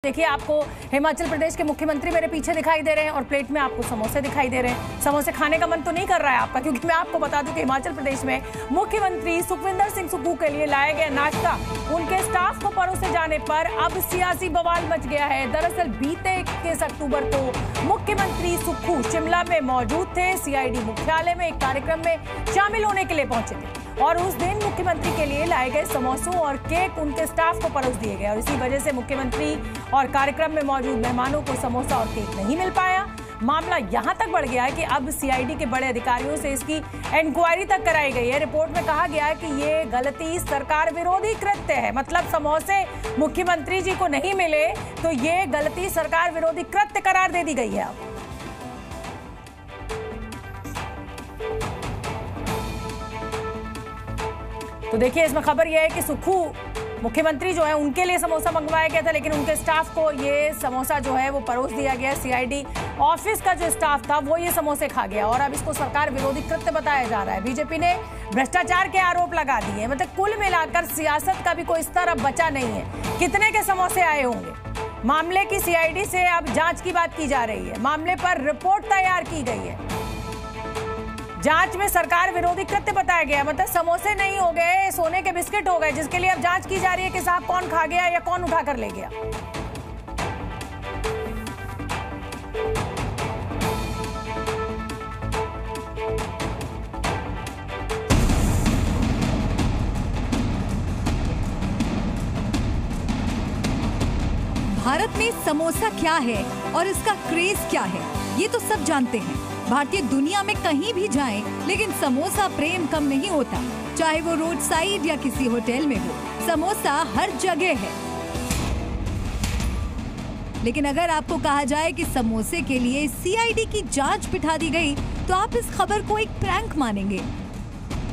देखिए, आपको हिमाचल प्रदेश के मुख्यमंत्री मेरे पीछे दिखाई दे रहे हैं और प्लेट में आपको समोसे दिखाई दे रहे हैं। समोसे खाने का मन तो नहीं कर रहा है आपका, क्योंकि मैं आपको बता दूं कि हिमाचल प्रदेश में मुख्यमंत्री सुखविंदर सिंह सुक्खू के लिए लाया गया नाश्ता उनके स्टाफ को परोसे जाने पर अब सियासी बवाल मच गया है। दरअसल बीते 21 अक्टूबर को मुख्यमंत्री सुक्खू शिमला में मौजूद थे। सीआईडी मुख्यालय में एक कार्यक्रम में शामिल होने के लिए पहुंचे थे और उस दिन मुख्यमंत्री के लिए लाए गए समोसों और केक उनके स्टाफ को परोस दिए गए और इसी वजह से मुख्यमंत्री और कार्यक्रम में मौजूद मेहमानों को समोसा और केक नहीं मिल पाया। मामला यहां तक बढ़ गया है कि अब सीआईडी के बड़े अधिकारियों से इसकी इंक्वायरी तक कराई गई है। रिपोर्ट में कहा गया है कि ये गलती सरकार विरोधी कृत्य है। मतलब समोसे मुख्यमंत्री जी को नहीं मिले तो ये गलती सरकार विरोधी कृत्य करार दे दी गई है। अब तो देखिए, इसमें खबर यह है कि सुक्खू मुख्यमंत्री जो है उनके लिए समोसा मंगवाया गया था, लेकिन उनके स्टाफ को ये समोसा जो है वो परोस दिया गया। सीआईडी ऑफिस का जो स्टाफ था वो ये समोसे खा गया और अब इसको सरकार विरोधी कृत्य बताया जा रहा है। बीजेपी ने भ्रष्टाचार के आरोप लगा दिए। मतलब कुल मिलाकर सियासत का भी कोई स्तर अब बचा नहीं है। कितने के समोसे आए होंगे। मामले की सीआईडी से अब जांच की बात की जा रही है। मामले पर रिपोर्ट तैयार की गई है। जांच में सरकार विरोधी कृत्य बताया गया। मतलब समोसे नहीं हो गए, सोने के बिस्किट हो गए, जिसके लिए अब जांच की जा रही है कि साहब कौन खा गया या कौन उठा कर ले गया। भारत में समोसा क्या है और इसका क्रेज क्या है, ये तो सब जानते हैं। भारतीय दुनिया में कहीं भी जाएं, लेकिन समोसा प्रेम कम नहीं होता। चाहे वो रोड साइड या किसी होटल में हो, समोसा हर जगह है। लेकिन अगर आपको कहा जाए कि समोसे के लिए सीआईडी की जांच बिठा दी गई, तो आप इस खबर को एक प्रैंक मानेंगे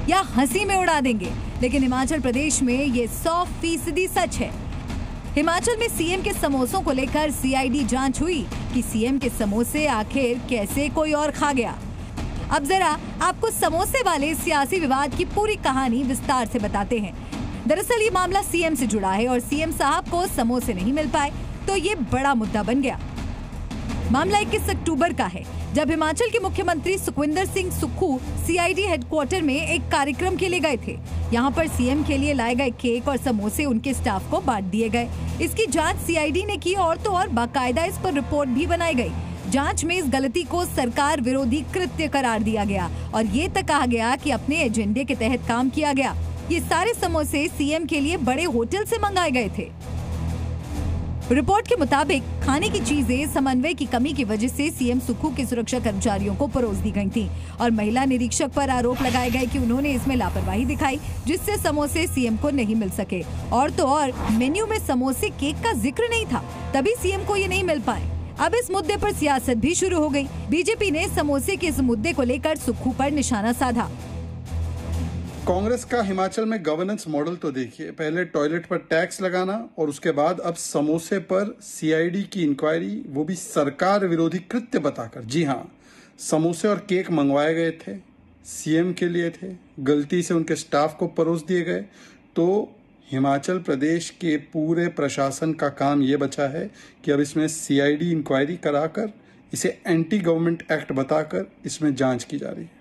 या हंसी में उड़ा देंगे। लेकिन हिमाचल प्रदेश में ये 100% सच है। हिमाचल में सीएम के समोसों को लेकर सीआईडी जांच हुई कि सीएम के समोसे आखिर कैसे कोई और खा गया। अब जरा आपको समोसे वाले सियासी विवाद की पूरी कहानी विस्तार से बताते हैं। दरअसल ये मामला सीएम से जुड़ा है और सीएम साहब को समोसे नहीं मिल पाए तो ये बड़ा मुद्दा बन गया। मामला 21 अक्टूबर का है, जब हिमाचल के मुख्यमंत्री सुखविंदर सिंह सुक्खू सीआईडी हेडक्वार्टर में एक कार्यक्रम के लिए गए थे। यहाँ पर सीएम के लिए लाए गए केक और समोसे उनके स्टाफ को बांट दिए गए। इसकी जांच सीआईडी ने की और तो और बाकायदा इस पर रिपोर्ट भी बनाई गई। जांच में इस गलती को सरकार विरोधी कृत्य करार दिया गया और ये तक कहा गया कि अपने एजेंडे के तहत काम किया गया। ये सारे समोसे सीएम के लिए बड़े होटल से मंगाए गए थे। रिपोर्ट के मुताबिक खाने की चीजें समन्वय की कमी की वजह से सीएम सुक्खू के सुरक्षा कर्मचारियों को परोस दी गई थी और महिला निरीक्षक पर आरोप लगाए गए कि उन्होंने इसमें लापरवाही दिखाई, जिससे समोसे सीएम को नहीं मिल सके। और तो और मेन्यू में समोसे केक का जिक्र नहीं था, तभी सीएम को ये नहीं मिल पाए। अब इस मुद्दे पर सियासत भी शुरू हो गई। बीजेपी ने समोसे के इस मुद्दे को लेकर सुक्खू पर निशाना साधा। कांग्रेस का हिमाचल में गवर्नेंस मॉडल तो देखिए, पहले टॉयलेट पर टैक्स लगाना और उसके बाद अब समोसे पर सीआईडी की इंक्वायरी, वो भी सरकार विरोधी कृत्य बताकर। जी हाँ, समोसे और केक मंगवाए गए थे, सीएम के लिए थे, गलती से उनके स्टाफ को परोस दिए गए। तो हिमाचल प्रदेश के पूरे प्रशासन का काम ये बचा है कि अब इसमें सीआईडी इंक्वायरी कराकर इसे एंटी गवर्नमेंट एक्ट बताकर इसमें जांच की जा रही है।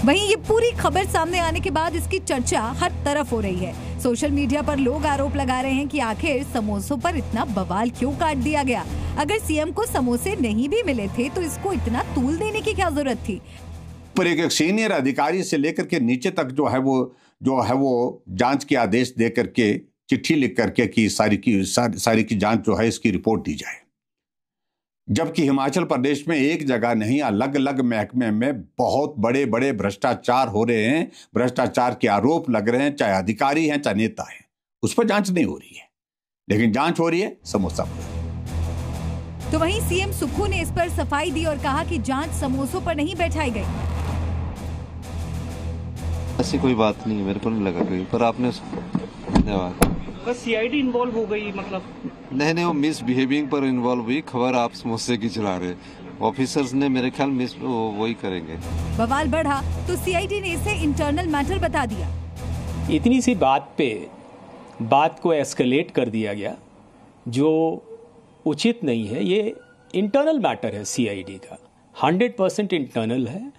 वहीं ये पूरी खबर सामने आने के बाद इसकी चर्चा हर तरफ हो रही है। सोशल मीडिया पर लोग आरोप लगा रहे हैं कि आखिर समोसों पर इतना बवाल क्यों काट दिया गया। अगर सीएम को समोसे नहीं भी मिले थे तो इसको इतना तूल देने की क्या जरूरत थी। पर एक सीनियर अधिकारी से लेकर के नीचे तक जो है वो जांच के आदेश दे करके, चिट्ठी लिख करके कि सारी की जांच जो है इसकी रिपोर्ट दी जाए। जबकि हिमाचल प्रदेश में एक जगह नहीं, अलग अलग महकमे में बहुत बड़े बड़े भ्रष्टाचार हो रहे हैं, भ्रष्टाचार के आरोप लग रहे हैं, चाहे अधिकारी हैं चाहे नेता हैं, उस पर जांच नहीं हो रही है, लेकिन जांच हो रही है समोसा पर। तो वहीं सीएम सुक्खू ने इस पर सफाई दी और कहा कि जांच समोसों पर नहीं बैठाई गई। ऐसी कोई बात नहीं है, मेरे को नहीं लगा कोई, पर आपने धन्यवाद। बस सीआईडी इन्वॉल्व हो गई, मतलब नहीं वो मिस बिहेविंग पर इन्वॉल्व हुई। खबर आप समोसे की चला रहे, ऑफिसर्स ने मेरे ख्याल मिस वही करेंगे। बवाल बढ़ा तो सीआईडी ने इसे इंटरनल मैटर बता दिया। इतनी सी बात पे बात को एस्केलेट कर दिया गया, जो उचित नहीं है। ये इंटरनल मैटर है सीआईडी का, 100% इंटरनल है।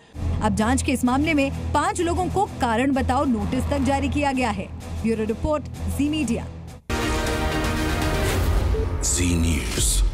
अब जांच के इस मामले में 5 लोगों को कारण बताओ नोटिस तक जारी किया गया है। ब्यूरो रिपोर्ट, जी मीडिया। जी न्यूज़।